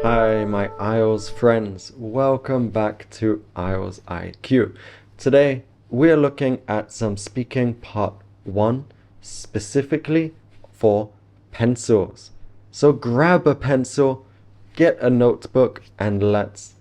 Hi, my IELTS friends. Welcome back to IELTS IQ. Today, we're looking at some speaking part 1, specifically for pencils. So grab a pencil, get a notebook, and let's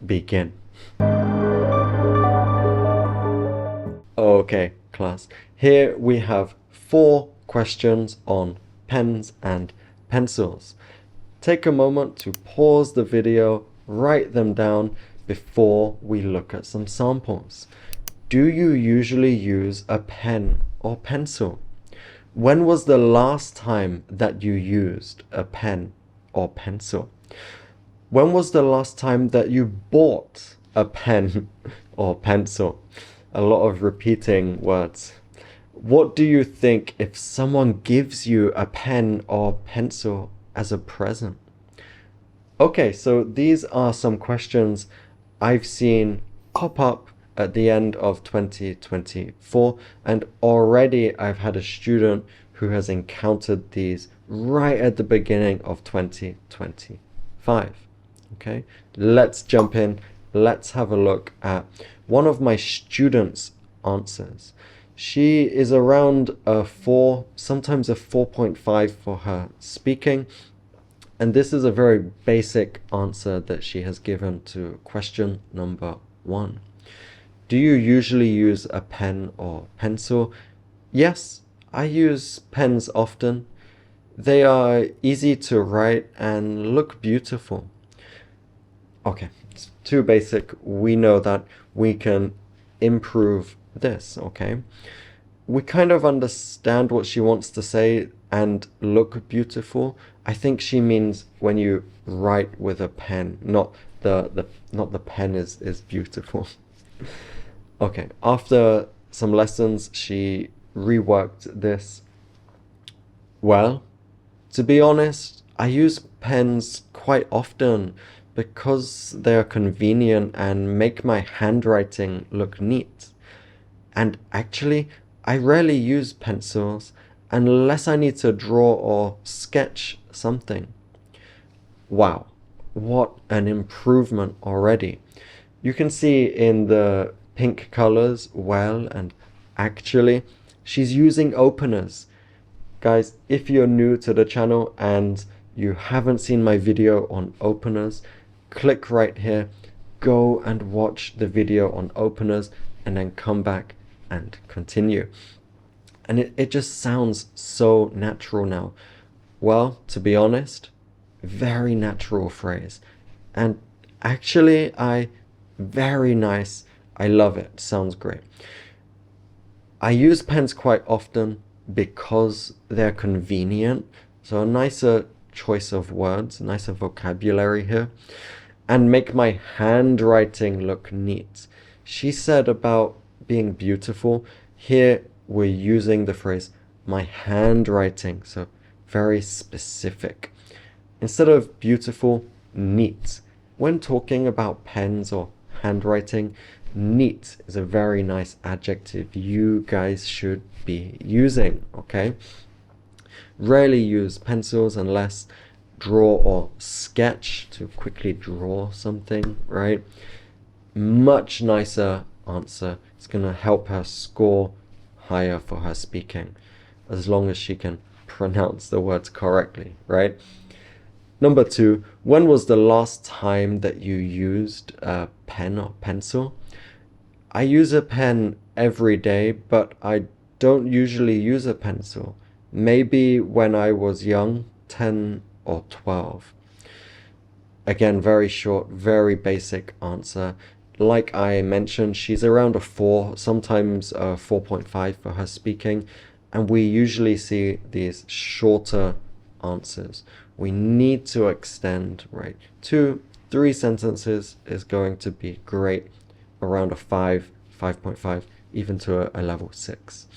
begin. Okay, class. Here we have 4 questions on pens and pencils. Take a moment to pause the video, write them down before we look at some samples. Do you usually use a pen or pencil? When was the last time that you used a pen or pencil? When was the last time that you bought a pen or pencil? A lot of repeating words. What do you think if someone gives you a pen or pencil as a present? Okay, so these are some questions I've seen pop up at the end of 2024, and already I've had a student who has encountered these right at the beginning of 2025. Okay, let's jump in. Let's have a look at one of my students' answers. She is around a 4, sometimes a 4.5 for her speaking. And this is a very basic answer that she has given to question number 1. Do you usually use a pen or pencil? Yes, I use pens often. They are easy to write and look beautiful. Okay, it's too basic. We know that we can improve this, okay? We kind of understand what she wants to say and look beautiful. I think she means when you write with a pen, not the pen is beautiful. Okay, after some lessons, she reworked this. Well, to be honest, I use pens quite often because they are convenient and make my handwriting look neat. And actually, I rarely use pencils unless I need to draw or sketch something. Wow, what an improvement already. You can see in the pink colors well, and actually she's using openers. Guys, if you're new to the channel and you haven't seen my video on openers, click right here, go and watch the video on openers, and then come back and continue. And it just sounds so natural now. Well, to be honest, very natural phrase. And actually, very nice. I love it. Sounds great. I use pens quite often because they're convenient. So a nicer choice of words, nicer vocabulary here, and make my handwriting look neat. She said about being beautiful. Here we're using the phrase my handwriting, so very specific. Instead of beautiful, neat. When talking about pens or handwriting, neat is a very nice adjective you guys should be using, okay? Rarely use pencils unless draw or sketch, to quickly draw something, right? Much nicer answer. It's going to help her score higher for her speaking, as long as she can pronounce the words correctly, right? Number 2, when was the last time that you used a pen or pencil? I use a pen every day, but I don't usually use a pencil. Maybe when I was young, 10 or 12. Again, very short, very basic answer. Like I mentioned, she's around a 4, sometimes a 4.5 for her speaking, and we usually see these shorter answers. We need to extend, right? 2, 3 sentences is going to be great, around a 5, 5.5, even to a level 6.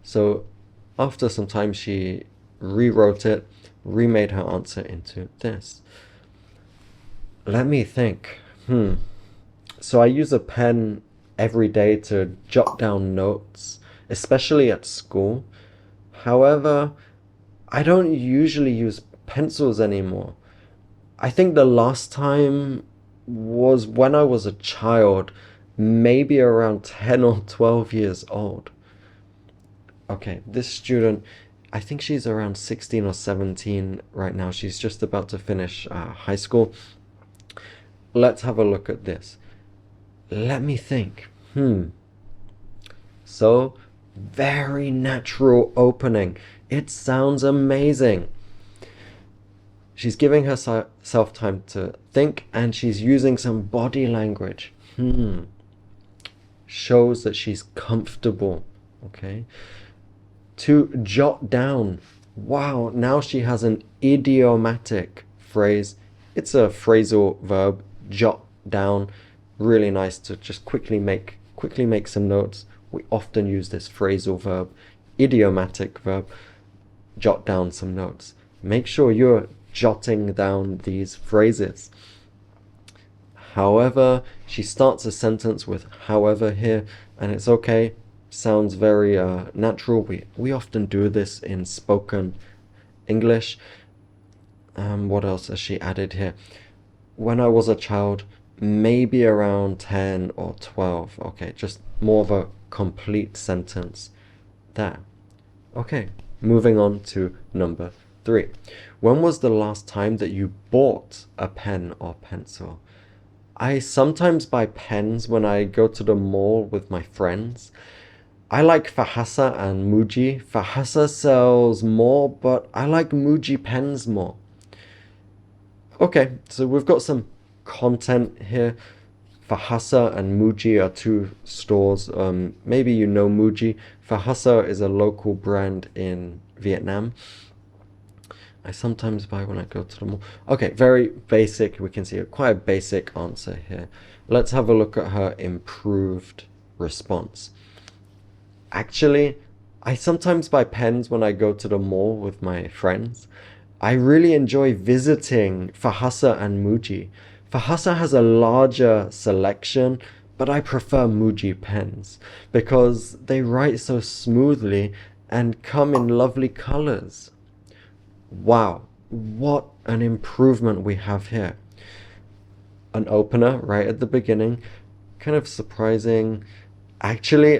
So after some time, she rewrote it, remade her answer into this. Let me think. So I use a pen every day to jot down notes, especially at school. However, I don't usually use pencils anymore. I think the last time was when I was a child, maybe around 10 or 12 years old. Okay, this student, I think she's around 16 or 17 right now. She's just about to finish high school. Let's have a look at this. Let me think. So, very natural opening. It sounds amazing. She's giving herself time to think, and she's using some body language. Shows that she's comfortable. Okay. To jot down. Wow, now she has an idiomatic phrase. It's a phrasal verb, jot down. Really nice to just quickly make some notes. We often use this phrasal verb, idiomatic verb, jot down some notes. Make sure you're jotting down these phrases. However, she starts a sentence with however here, and it's okay. Sounds very natural. We often do this in spoken English. What else has she added here? When I was a child, maybe around 10 or 12. Okay, just more of a complete sentence there. Okay, moving on to number 3. When was the last time that you bought a pen or pencil? I sometimes buy pens when I go to the mall with my friends. I like Fahasa and Muji. Fahasa sells more, but I like Muji pens more. Okay, so we've got some content here. Fahasa and Muji are two stores. Maybe you know Muji. Fahasa is a local brand in Vietnam. I sometimes buy when I go to the mall. Okay, very basic. We can see quite a basic answer here. Let's have a look at her improved response. Actually, I sometimes buy pens when I go to the mall with my friends. I really enjoy visiting Fahasa and Muji. Fahasa has a larger selection, but I prefer Muji pens because they write so smoothly and come in lovely colors. Wow, what an improvement we have here. An opener right at the beginning, kind of surprising. Actually,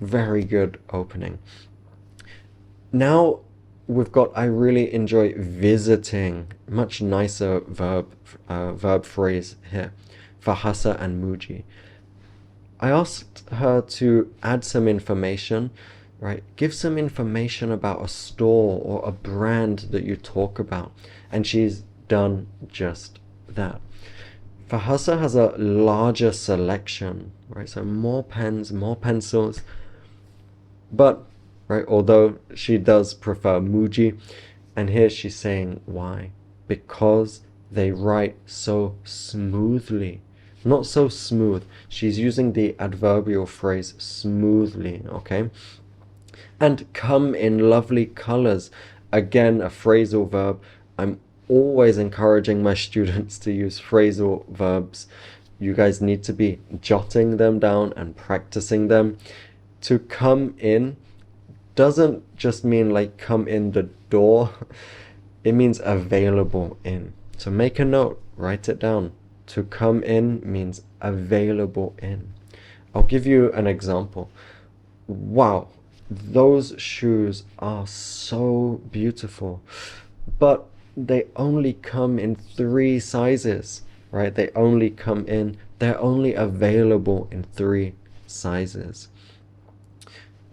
very good opening. Now we've got I really enjoy visiting, much nicer verb phrase here, Fahasa and Muji. I asked her to add some information, right? Give some information about a store or a brand that you talk about, and she's done just that. Fahasa has a larger selection, right? So more pens, more pencils. But, right, although she does prefer Muji, and here she's saying why. Because they write so smoothly. Not so smooth. She's using the adverbial phrase smoothly, okay? And come in lovely colors. Again, a phrasal verb. I'm always encouraging my students to use phrasal verbs. You guys need to be jotting them down and practicing them. To come in doesn't just mean like come in the door. It means available in. So make a note, write it down. To come in means available in. I'll give you an example. Wow, those shoes are so beautiful, but they only come in 3 sizes, right? They're only available in 3 sizes.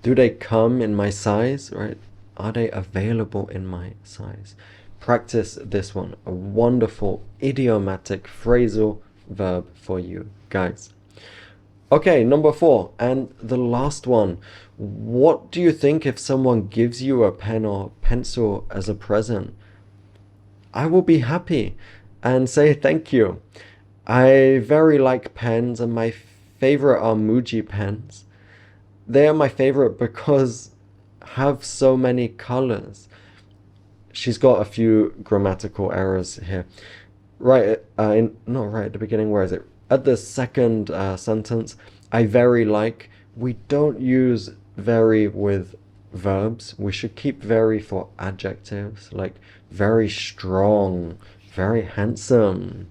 Do they come in my size, right? Are they available in my size? Practice this one, a wonderful idiomatic phrasal verb for you guys. Okay, number 4, and the last one. What do you think if someone gives you a pen or pencil as a present? I will be happy and say thank you. I very like pens, and my favorite are Muji pens. They are my favorite because have so many colors. She's got a few grammatical errors here. Right, not right at the beginning, where is it? At the second sentence, I very like. We don't use very with verbs. We should keep very for adjectives, like very strong, Very handsome.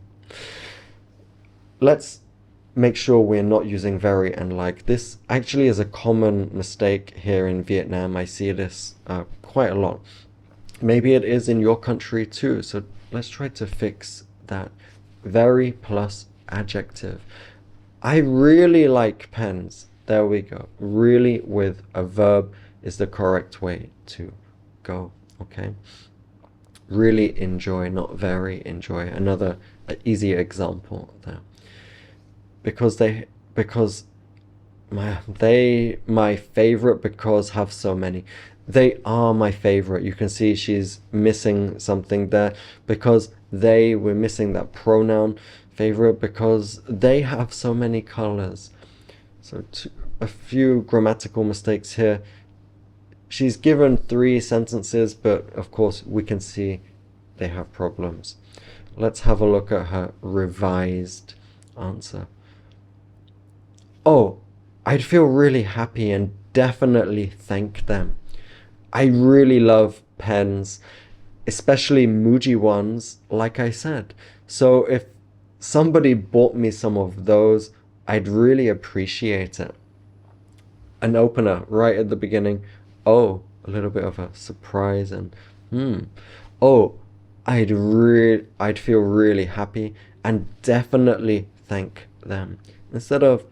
Let's make sure we're not using very and like. This actually is a common mistake here in Vietnam. I see this quite a lot. Maybe it is in your country too. So let's try to fix that. Very plus adjective. I really like pens. There we go. Really with a verb is the correct way to go. Okay. Really enjoy, not very enjoy. Another easy example there. Because my favorite because have so many. They are my favorite. You can see she's missing something there because we're missing that pronoun favorite because they have so many colors. So a few grammatical mistakes here. She's given 3 sentences, but of course we can see they have problems. Let's have a look at her revised answer. Oh, I'd feel really happy and definitely thank them. I really love pens, especially Muji ones, like I said. So if somebody bought me some of those, I'd really appreciate it. An opener right at the beginning. Oh, a little bit of a surprise and oh, I'd feel really happy and definitely thank them. Instead of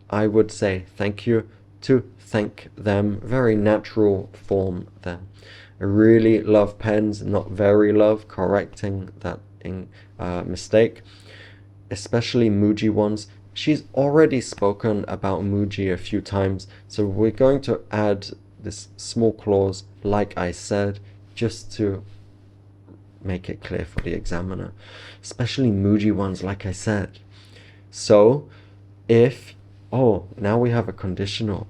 I would say thank you, to thank them. Very natural form there. I really love pens, not very love, correcting that mistake. Especially Muji ones. She's already spoken about Muji a few times, so we're going to add this small clause, like I said, just to make it clear for the examiner. Especially Muji ones, like I said. So, now we have a conditional.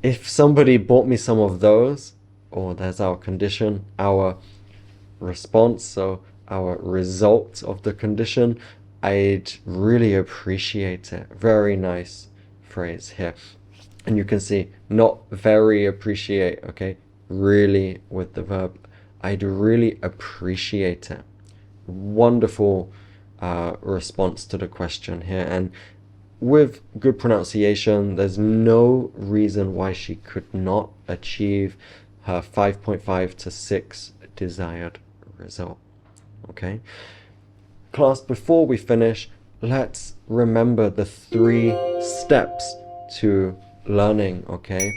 If somebody bought me some of those, there's our condition, our response, so our result of the condition, I'd really appreciate it. Very nice phrase here. And you can see, not very appreciate, okay? Really with the verb. I'd really appreciate it. Wonderful response to the question here. And with good pronunciation, there's no reason why she could not achieve her 5.5 to 6 desired result. Okay? Class, before we finish, let's remember the 3 steps to learning, okay?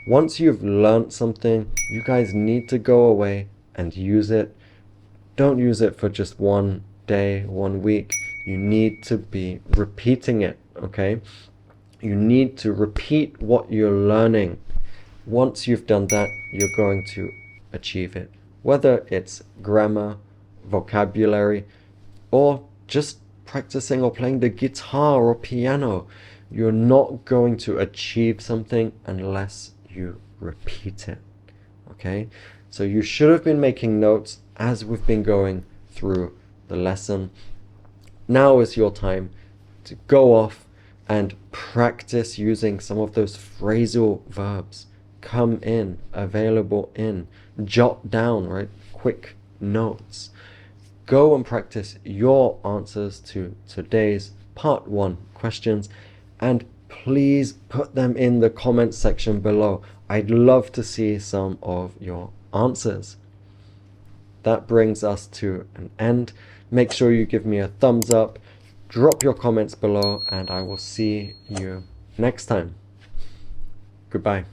Once you've learned something, you guys need to go away and use it. Don't use it for just one day, 1 week. You need to be repeating it, okay? You need to repeat what you're learning. Once you've done that, you're going to achieve it. Whether it's grammar, vocabulary, or just practicing or playing the guitar or piano, you're not going to achieve something unless you repeat it, okay? So you should have been making notes as we've been going through the lesson. Now is your time to go off and practice using some of those phrasal verbs. Come in, available in, jot down, right? Quick notes. Go and practice your answers to today's part 1 questions, and please put them in the comment section below. I'd love to see some of your answers. That brings us to an end. Make sure you give me a thumbs up, drop your comments below, and I will see you next time. Goodbye.